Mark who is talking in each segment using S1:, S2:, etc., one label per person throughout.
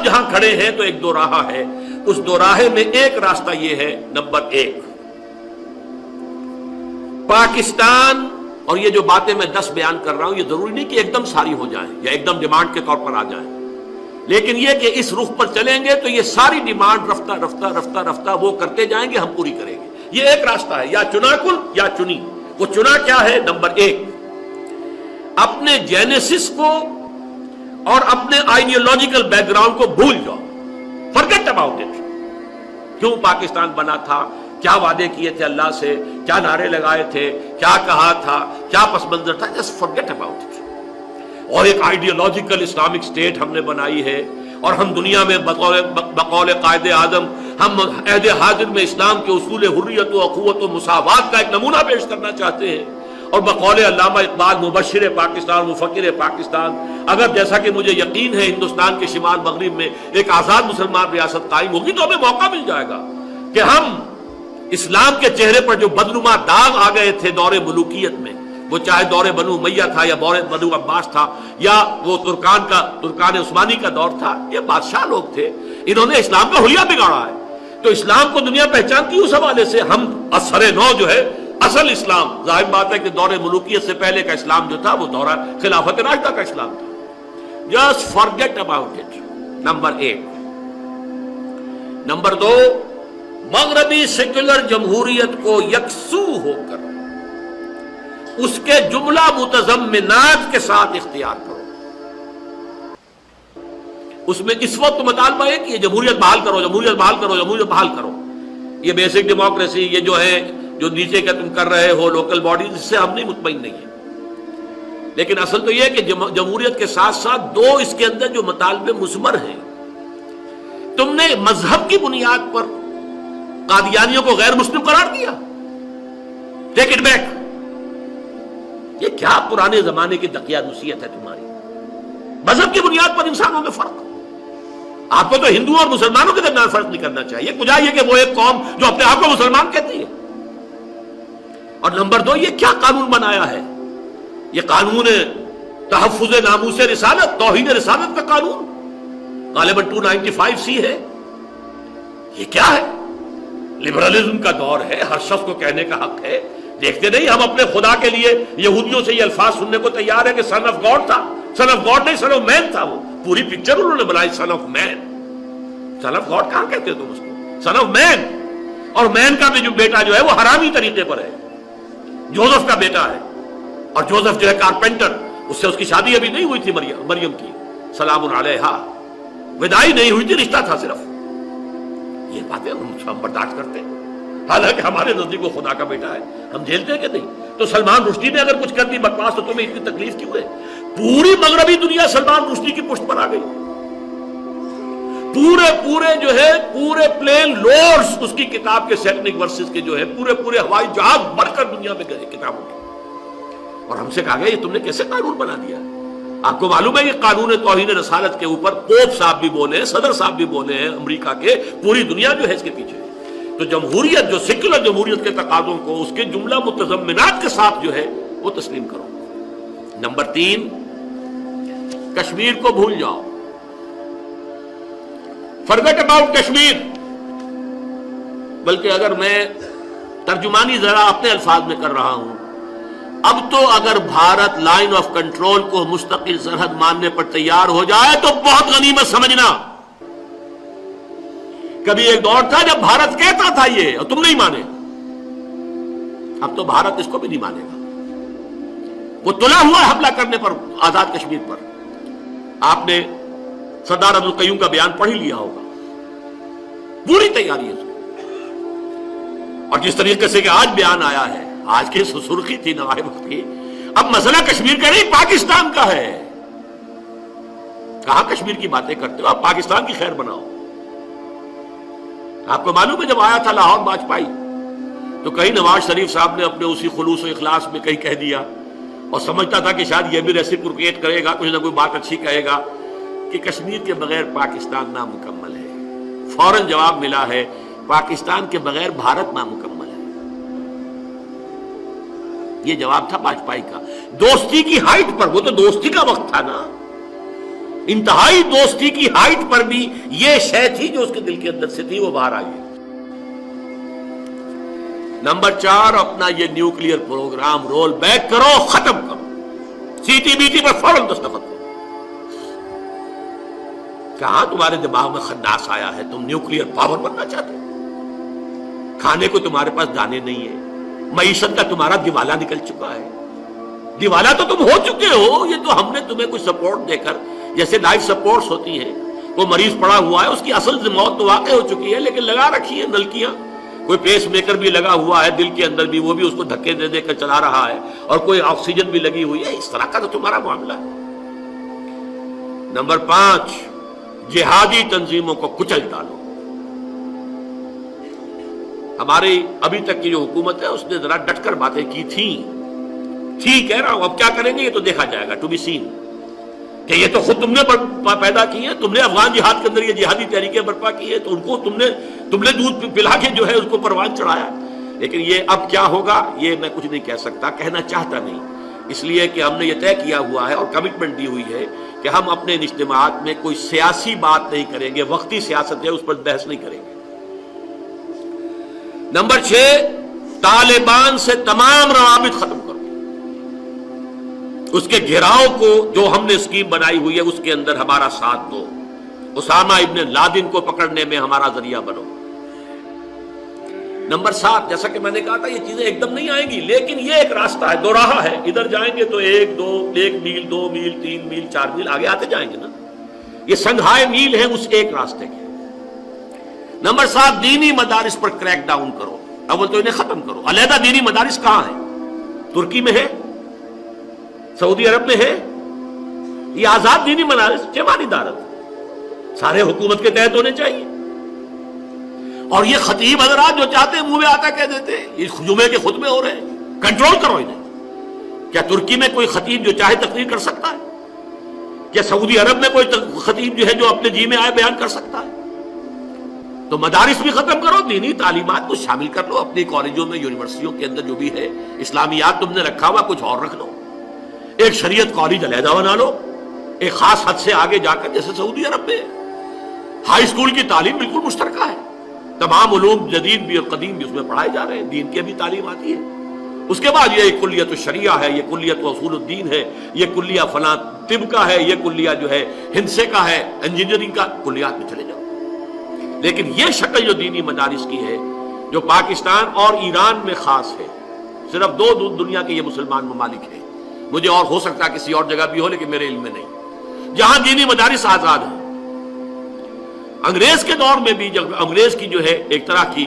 S1: جہاں کھڑے ہیں تو ایک دو راہ ہے، اس دو راہے میں ایک راستہ یہ ہے، نمبر ایک، پاکستان، اور یہ جو باتیں میں 10 بیان کر رہا ہوں یہ ضروری نہیں کہ ایک دم ساری ہو جائیں یا ایک دم ڈیمانڈ کے طور پر آ جائیں، لیکن یہ کہ اس رخ پر چلیں گے تو یہ ساری ڈیمانڈ رفتہ رفتہ رفتہ رفتہ وہ کرتے جائیں گے، ہم پوری کریں گے۔ یہ ایک راستہ ہے، یا چنا کل یا چنی۔ وہ چنا کیا ہے؟ نمبر ایک، اپنے جینیسس کو اور اپنے آئیڈیولوجیکل بیک گراؤنڈ کو بھول جاؤ، فرگیٹ اباؤٹ اٹ۔ کیوں پاکستان بنا تھا، کیا وعدے کیے تھے اللہ سے، کیا نعرے لگائے تھے، کیا کہا تھا، کیا پس منظر تھا، جسٹ فرگیٹ اباؤٹ اٹ۔ اور ایک آئیڈیولوجیکل اسلامک اسٹیٹ ہم نے بنائی ہے، اور ہم دنیا میں بقول قائد اعظم ہم عہد حاضر میں اسلام کے اصول حریت و اخوت و مساوات کا ایک نمونہ پیش کرنا چاہتے ہیں، اور بقول علامہ اقبال مبشر پاکستان، مفکر پاکستان، اگر جیسا کہ مجھے یقین ہے ہندوستان کے شمال مغرب میں ایک آزاد مسلمان ریاست قائم ہوگی تو ہمیں موقع مل جائے گا کہ ہم اسلام کے چہرے پر جو بدنما داغ آ گئے تھے دور ملوکیت میں، وہ چاہے دور بنو امیہ تھا یا دور بنو عباس تھا یا وہ ترکان عثمانی کا دور تھا، یہ بادشاہ لوگ تھے، انہوں نے اسلام کا حلیہ بگاڑا ہے، تو اسلام کو دنیا پہچانتی اس حوالے سے ہم اثر نو جو ہے اصل اسلام، ظاہر بات ہے کہ دور ملوکیت سے پہلے کا اسلام جو تھا وہ دورہ خلافت راشدہ کا اسلام تھا۔ Just forget about it, number ایک۔ نمبر دو، مغربی سیکولر جمہوریت کو یکسو ہو کر اس کے جملہ متضمنات کے ساتھ اختیار کرو۔ اس میں اس وقت مطالبہ ہے کہ یہ جمہوریت بحال کرو، جمہوریت بحال کرو، جمہوریت بحال کرو، یہ بیسک ڈیموکریسی، یہ جو ہے جو نیچے کا تم کر رہے ہو لوکل باڈیز، اس سے ہم نہیں مطمئن نہیں ہیں، لیکن اصل تو یہ ہے کہ جمہوریت کے ساتھ ساتھ دو اس کے اندر جو مطالبے مثمر ہیں، تم نے مذہب کی بنیاد پر قادیانیوں کو غیر مسلم قرار دیا، ٹیک اٹ بیک۔ یہ کیا پرانے زمانے کی دقیانوسیت ہے تمہاری؟ مذہب کی بنیاد پر انسانوں میں فرق، آپ کو تو ہندوؤں اور مسلمانوں کے درمیان فرق نہیں کرنا چاہیے، کجا یہ کہ وہ ایک قوم جو اپنے آپ کو مسلمان کہتی ہے۔ اور نمبر دو، یہ کیا قانون بنایا ہے؟ یہ قانون تحفظ ناموس رسالت، توہین رسالت کا قانون، غالباً 295 سی ہے۔ یہ کیا ہے؟ لبرلزم کا دور ہے، ہر شخص کو کہنے کا حق ہے۔ دیکھتے نہیں ہم اپنے خدا کے لیے یہودیوں سے یہ الفاظ سننے کو تیار ہے کہ سن آف گاڈ تھا، سن آف گاڈ نہیں، سن آف مین تھا، وہ پوری پکچر انہوں نے بنائی son of man. Son of God کہاں کہتے ہو تم اس کو؟ Son of man. اور مین کا بھی جو بیٹا جو ہے وہ حرامی طریقے پر ہے، جوزف کا بیٹا ہے، اور جوزف جو ہے کارپینٹر، اس سے اس کی شادی ابھی نہیں ہوئی تھی مریم کی سلام علیہا، ودائی نہیں ہوئی تھی، رشتہ تھا صرف۔ یہ باتیں ہم برداشت کرتے ہیں، حالانکہ ہمارے نزدیک وہ خدا کا بیٹا ہے، ہم جھیلتے ہیں کہ نہیں؟ تو سلمان رشدی نے اگر کچھ کر دی بکواس تو تمہیں اتنی تکلیف کیوں ہے؟ پوری مغربی دنیا سلمان رشدی کی پشت پر آ گئی، پورے جو ہے پورے پلین لورڈز اس کی کتاب کے سیکنک ورسز کے جو ہے پورے ہوائی جہاز بڑھ کر دنیا میں گئے کتابوں کے، اور ہم سے کہا گیا یہ تم نے کیسے قانون بنا دیا؟ آپ کو معلوم ہے یہ قانون توہین رسالت کے اوپر پوپ صاحب بھی بولے ہیں، صدر صاحب بھی بولے ہیں امریکہ کے، پوری دنیا جو ہے اس کے پیچھے ہے۔ تو جمہوریت جو سیکولر جمہوریت کے تقاضوں کو اس کے جملہ متضمنات کے ساتھ جو ہے وہ تسلیم کرو۔ نمبر 3، کشمیر کو بھول جاؤ، فرگیٹ اباؤٹ کشمیر۔ بلکہ اگر میں ترجمانی ذرا اپنے الفاظ میں کر رہا ہوں، اب تو اگر بھارت لائن آف کنٹرول کو مستقل سرحد ماننے پر تیار ہو جائے تو بہت غنیمت سمجھنا۔ کبھی ایک دور تھا جب بھارت کہتا تھا یہ اور تم نہیں مانے، اب تو بھارت اس کو بھی نہیں مانے گا۔ وہ تلا ہوا ہے حملہ کرنے پر آزاد کشمیر پر۔ آپ نے سردار عبدالقیوم کا بیان پڑھ ہی لیا ہوگا، پوری تیاری ہے۔ اور جس طریقے سے کہ آج بیان آیا ہے، آج کی سرخی تھی نوائب وقت کی، اب مسئلہ کشمیر کا نہیں پاکستان کا ہے۔ کہاں کشمیر کی باتیں کرتے ہو؟ آپ پاکستان کی خیر بناؤ۔ آپ کو معلوم ہے جب آیا تھا لاہور واجپئی تو کہیں نواز شریف صاحب نے اپنے اسی خلوص و اخلاص میں کہیں کہہ دیا، اور سمجھتا تھا کہ شاید یہ بھی ریسیپروکیٹ کرے گا، کچھ نہ کوئی بات اچھی کہے گا، کہ کشمیر کے بغیر پاکستان نامکمل ہے۔ فوراً جواب ملا ہے پاکستان کے بغیر بھارت نامکمل ہے۔ یہ جواب تھا واجپئی کا، دوستی کی ہائٹ پر۔ وہ تو دوستی کا وقت تھا نا، انتہائی دوستی کی ہائٹ پر بھی یہ شے تھی جو اس کے دل کے اندر سے تھی، وہ باہر آئی ہے۔ نمبر 4، اپنا یہ نیوکلیئر پروگرام رول بیک کرو، ختم کرو، سی ٹی بی ٹی پر فوراً دستخط کرو۔ کہاں تمہارے دماغ میں خناس آیا ہے؟ تم نیوکلیئر پاور بننا چاہتے ہو؟ کھانے کو تمہارے پاس دانے نہیں ہے، معیشت کا تمہارا دیوالا نکل چکا ہے۔ دیوالا تو تم ہو چکے ہو، یہ تو ہم نے تمہیں کوئی سپورٹ دے کر، جیسے لائف سپورٹس ہوتی ہیں، وہ مریض پڑا ہوا ہے، اس کی اصل موت تو واقع ہو چکی ہے، لیکن لگا رکھی ہے نلکیاں، کوئی پیس میکر بھی لگا ہوا ہے دل کے اندر بھی، وہ بھی اس کو دھکے دے دے کر چلا رہا ہے، اور کوئی آکسیجن بھی لگی ہوئی ہے۔ اس طرح کا تو تمہارا معاملہ ہے۔ نمبر 5، جہادی تنظیموں کو کچل ڈالو۔ ہماری ابھی تک کی جو حکومت ہے اس نے ذرا ڈٹ کر باتیں کی تھیں، کہہ رہا ہوں، اب کیا کریں گے یہ تو دیکھا جائے گا، ٹو بی سین، کہ یہ تو خود تم نے پیدا کی ہے، تم نے افغان جہاد کے اندر یہ جہادی تحریکیں برپا کی ہے، تو ان کو تم نے دودھ پلا کے جو ہے اس کو پروان چڑھایا، لیکن یہ اب کیا ہوگا یہ میں کچھ نہیں کہہ سکتا، کہنا چاہتا نہیں، اس لیے کہ ہم نے یہ طے کیا ہوا ہے اور کمٹمنٹ دی ہوئی ہے کہ ہم اپنے اجتماعات میں کوئی سیاسی بات نہیں کریں گے، وقتی سیاست ہے اس پر بحث نہیں کریں گے۔ نمبر 6، طالبان سے تمام روابط ختم کرو، اس کے گھیراؤ کو جو ہم نے اسکیم بنائی ہوئی ہے اس کے اندر ہمارا ساتھ دو، اسامہ ابن لادن کو پکڑنے میں ہمارا ذریعہ بنو۔ نمبر 7، جیسا کہ میں نے کہا تھا یہ چیزیں ایک دم نہیں آئیں گی، لیکن یہ ایک راستہ ہے، دو راہ ہے، ادھر جائیں گے تو 1 میل 2 میل 3 میل 4 میل آگے آتے جائیں گے نا، یہ سنگھائے میل ہیں اس ایک راستے کے۔ نمبر 7، دینی مدارس پر کریک ڈاؤن کرو، اول تو انہیں ختم کرو۔ علیحدہ دینی مدارس کہاں ہیں؟ ترکی میں ہے، سعودی عرب میں ہے، یہ آزاد دینی مدارس جماعتی دارت سارے حکومت کے تحت ہونے چاہیے، اور یہ خطیب حضرات جو چاہتے ہیں منہ میں آتا کہہ دیتے ہیں، یہ جمعے کے خطبے ہو رہے ہیں، کنٹرول کرو انہیں۔ کیا ترکی میں کوئی خطیب جو چاہے تقریر کر سکتا ہے؟ کیا سعودی عرب میں کوئی خطیب جو ہے جو اپنے جی میں آئے بیان کر سکتا ہے؟ تو مدارس بھی ختم کرو، دینی تعلیمات کو شامل کر لو اپنی کالجوں میں، یونیورسٹیوں کے اندر جو بھی ہے، اسلامیات تم نے رکھا ہوا کچھ اور رکھ لو، ایک شریعت کالج علیحدہ بنا لو، ایک خاص حد سے آگے جا کر، جیسے سعودی عرب میں ہائی اسکول کی تعلیم بالکل مشترکہ ہے، تمام علوم جدید بھی اور قدیم بھی اس میں پڑھائے جا رہے ہیں، دین کی بھی تعلیم آتی ہے۔ اس کے بعد یہ کلیت الشریعہ ہے، یہ کلیت اصول الدین ہے، یہ کلیہ فلاں طب کا ہے، یہ کلیہ جو ہے ہندسے کا ہے، انجینئرنگ کا، کلیات میں چلے جاؤ۔ لیکن یہ شکل جو دینی مدارس کی ہے، جو پاکستان اور ایران میں خاص ہے، صرف 2 دنیا کے یہ مسلمان ممالک ہیں، مجھے اور ہو سکتا ہے کسی اور جگہ بھی ہو لیکن میرے علم میں نہیں، جہاں دینی مدارس آزاد ہیں۔ انگریز کے دور میں بھی، جب انگریز کی جو ہے ایک طرح کی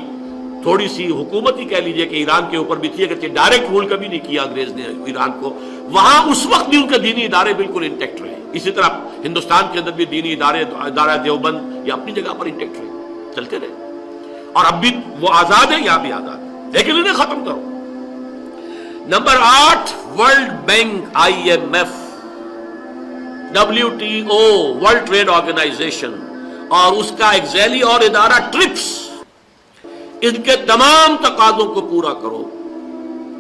S1: تھوڑی سی حکومت ہی کہہ لیجئے کہ ایران کے اوپر بھی تھی، اگرچہ ڈائریکٹ رول کبھی نہیں کیا انگریز نے ایران کو، وہاں اس وقت بھی ان کے دینی ادارے بالکل انٹیکٹ رہے۔ اسی طرح ہندوستان کے اندر بھی دینی ادارہ دیوبند یہ اپنی جگہ پر انٹیکٹ رہے، چلتے رہے، اور اب بھی وہ آزاد ہے، یہاں بھی آزاد ہے، لیکن انہیں ختم کرو۔ Number 8، World Bank, IMF، WTO، World Trade Organization, اور اس کا ایک ذیلی اور ادارہ ٹرپس، ان کے تمام تقاضوں کو پورا کرو،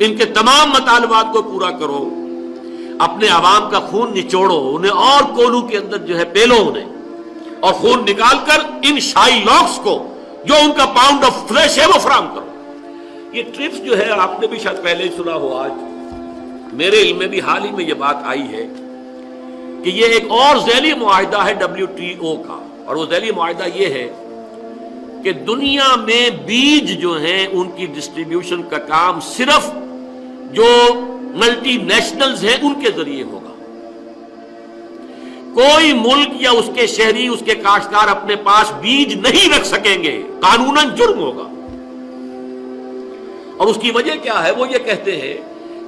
S1: ان کے تمام مطالبات کو پورا کرو، اپنے عوام کا خون نچوڑو، انہیں اور کولوں کے اندر جو ہے پیلو انہیں، اور خون نکال کر ان شائی لاکس کو جو ان کا پاؤنڈ آف فلیش ہے وہ فراہم کرو۔ یہ ٹرپس جو ہے آپ نے بھی شاید پہلے ہی سنا ہو، آج میرے علم میں بھی حال ہی میں یہ بات آئی ہے کہ یہ ایک اور ذیلی معاہدہ ہے WTO کا، اور وہ ذیلی معاہدہ یہ ہے کہ دنیا میں بیج جو ہیں ان کی ڈسٹریبیوشن کا کام صرف جو ملٹی نیشنلز ہیں ان کے ذریعے ہوگا، کوئی ملک یا اس کے شہری، اس کے کاشتکار اپنے پاس بیج نہیں رکھ سکیں گے، قانوناً جرم ہوگا۔ اور اس کی وجہ کیا ہے؟ وہ یہ کہتے ہیں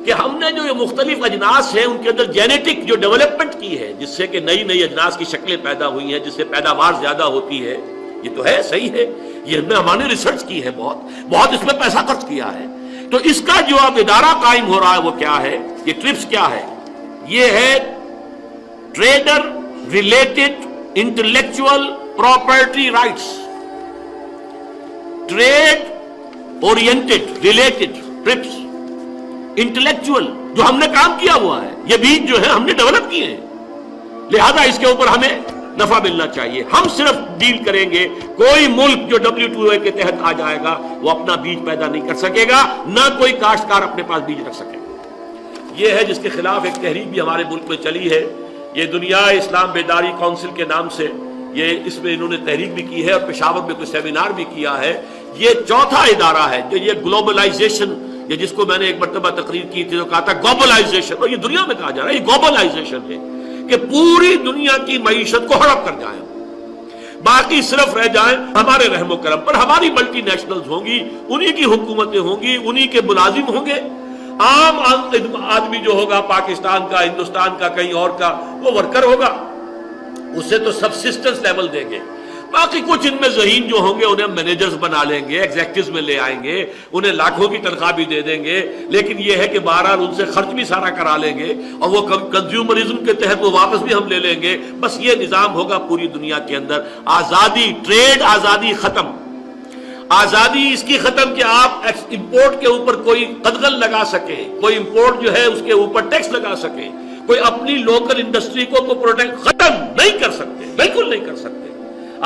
S1: کہ ہم نے جو یہ مختلف اجناس ہیں ان کے اندر جینیٹک جو ڈیولپمنٹ کی ہے، جس سے کہ نئی اجناس کی شکلیں پیدا ہوئی ہیں، جس سے پیداوار زیادہ ہوتی ہے، یہ تو ہے، صحیح ہے، یہ ہم نے ریسرچ کی ہے، بہت اس میں پیسہ خرچ کیا ہے، تو اس کا جو اب ادارہ قائم ہو رہا ہے وہ کیا ہے؟ یہ ٹرپس کیا ہے؟ یہ ہے trader related intellectual property rights, trade oriented related TRIPS, intellectual جو ہم نے کام کیا ہوا ہے، یہ بیج جو ہے ہم نے ڈیولپ کیے ہیں، لہذا اس کے اوپر ہمیں نفع ملنا چاہیے. ہم صرف ڈیل کریں گے. کوئی ملک جو WTO کے تحت آ جائے گا وہ اپنا بیج پیدا نہیں کر سکے گا, نہ کوئی کاشتکار اپنے پاس بیج رکھ سکے گا. یہ ہے جس کے خلاف ایک تحریک بھی ہمارے ملک میں چلی ہے. یہ دنیا اسلام بیداری کونسل کے نام سے اس میں انہوں نے تحریک بھی کی ہے اور پشاور میں کوئی سیمینار بھی کیا ہے. یہ چوتھا ادارہ ہے جو یہ گلوبلائزیشن, یہ جس کو میں نے ایک مرتبہ تقریر کی تھی تو کہا تھا گلوبلائزیشن, اور یہ دنیا میں کہا جا رہا ہے یہ گلوبلائزیشن ہے کہ پوری دنیا کی معیشت کو ہڑپ کر جائیں, باقی صرف رہ جائیں ہمارے رحم و کرم پر. ہماری ملٹی نیشنلز ہوں گی, انہی کی حکومتیں ہوں گی, انہی کے ملازم ہوں گے. عام آدمی جو ہوگا پاکستان کا, ہندوستان کا, کہیں اور کا, وہ ورکر ہوگا, اسے تو سبسسٹنس لیول دیں گے. باقی کچھ ان میں ذہین جو ہوں گے انہیں مینیجرز بنا لیں گے, ایگزیکٹوز میں لے آئیں گے, انہیں لاکھوں کی تنخواہ بھی دے دیں گے. لیکن یہ ہے کہ بہرحال ان سے خرچ بھی سارا کرا لیں گے اور وہ کنزیومرزم کے تحت وہ واپس بھی ہم لے لیں گے. بس یہ نظام ہوگا پوری دنیا کے اندر. آزادی, ٹریڈ آزادی ختم. آزادی اس کی ختم کہ آپ امپورٹ کے اوپر کوئی قدغن لگا سکے, کوئی امپورٹ جو ہے اس کے اوپر ٹیکس لگا سکے, کوئی اپنی لوکل انڈسٹری کو پروٹیکٹ ختم نہیں کر سکتے, بالکل نہیں کر سکتے.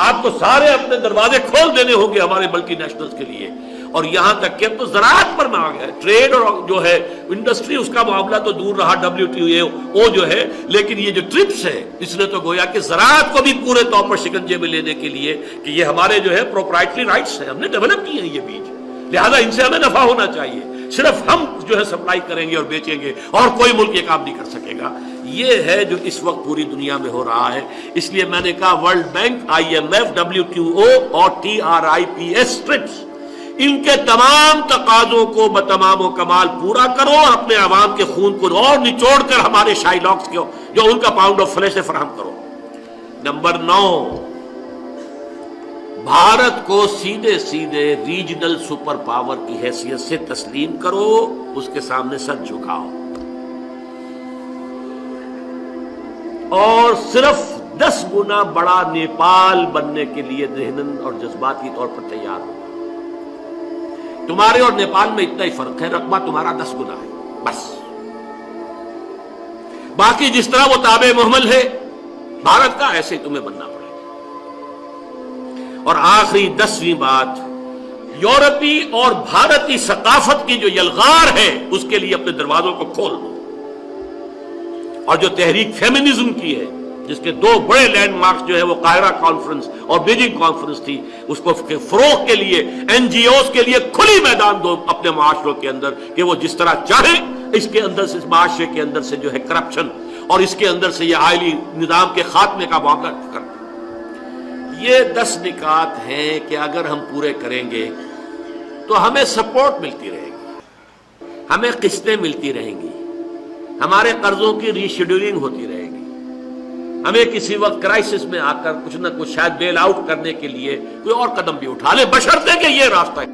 S1: آپ کو سارے اپنے دروازے کھول دینے ہوں گے ہمارے ملٹی نیشنلز کے لیے. اور یہاں تک کہ اب تو زراعت پر میں آ گیا, ٹریڈ اور جو ہے انڈسٹری اس کا معاملہ تو دور رہا WTO جو ہے, لیکن یہ جو ٹرپس ہے اس نے تو گویا کہ زراعت کو بھی پورے طور پر شکنجے میں لینے کے لیے کہ یہ ہمارے جو ہے پروپرائٹری رائٹس ہیں, ہم نے ڈیولپ کیے ہیں یہ بیج, لہذا ان سے ہمیں نفع ہونا چاہیے. صرف ہم جو ہے سپلائی کریں گے اور بیچیں گے اور کوئی ملک یہ کام نہیں کر سکے گا. یہ ہے جو اس وقت پوری دنیا میں ہو رہا ہے. اس لیے میں نے کہا ورلڈ بینک, IMF, WTO اور TRIPS ٹرپس, ان کے تمام تقاضوں کو بتمام و کمال پورا کرو اور اپنے عوام کے خون کو اور نچوڑ کر ہمارے شائلاکس کو جو ان کا پاؤنڈ آف فلیش ہے فراہم کرو. نمبر 9, بھارت کو سیدھے سیدھے ریجنل سپر پاور کی حیثیت سے تسلیم کرو, اس کے سامنے سر جھکاؤ اور صرف 10 گنا بڑا نیپال بننے کے لیے ذہناً اور جذباتی طور پر تیار ہو. تمہارے اور نیپال میں اتنا ہی فرق ہے, رقبہ تمہارا 10 گنا ہے بس. باقی جس طرح وہ تابع محمل ہے بھارت کا, ایسے تمہیں بننا پڑے. اور آخری 10ویں بات, یورپی اور بھارتی ثقافت کی جو یلغار ہے اس کے لیے اپنے دروازوں کو کھول دو. اور جو تحریک فیمنزم کی ہے جس کے 2 بڑے لینڈ مارکس جو ہے وہ قاہرہ کانفرنس اور بیجنگ کانفرنس تھی, اس کو فروغ کے لیے NGOs کے لیے کھلی میدان دو اپنے معاشروں کے اندر کہ وہ جس طرح چاہیں اس کے اندر سے, اس معاشرے کے اندر سے جو ہے کرپشن اور اس کے اندر سے یہ آئلی نظام کے خاتمے کا معاملہ کرتے. یہ 10 نکات ہیں کہ اگر ہم پورے کریں گے تو ہمیں سپورٹ ملتی رہے گی, ہمیں قسطیں ملتی رہیں گی, ہمارے قرضوں کی ری شیڈولنگ ہوتی رہے گی, ہمیں کسی وقت کرائسس میں آ کر کچھ نہ کچھ شاید بیل آؤٹ کرنے کے لیے کوئی اور قدم بھی اٹھا لے, بشرطے کہ یہ راستہ ہے.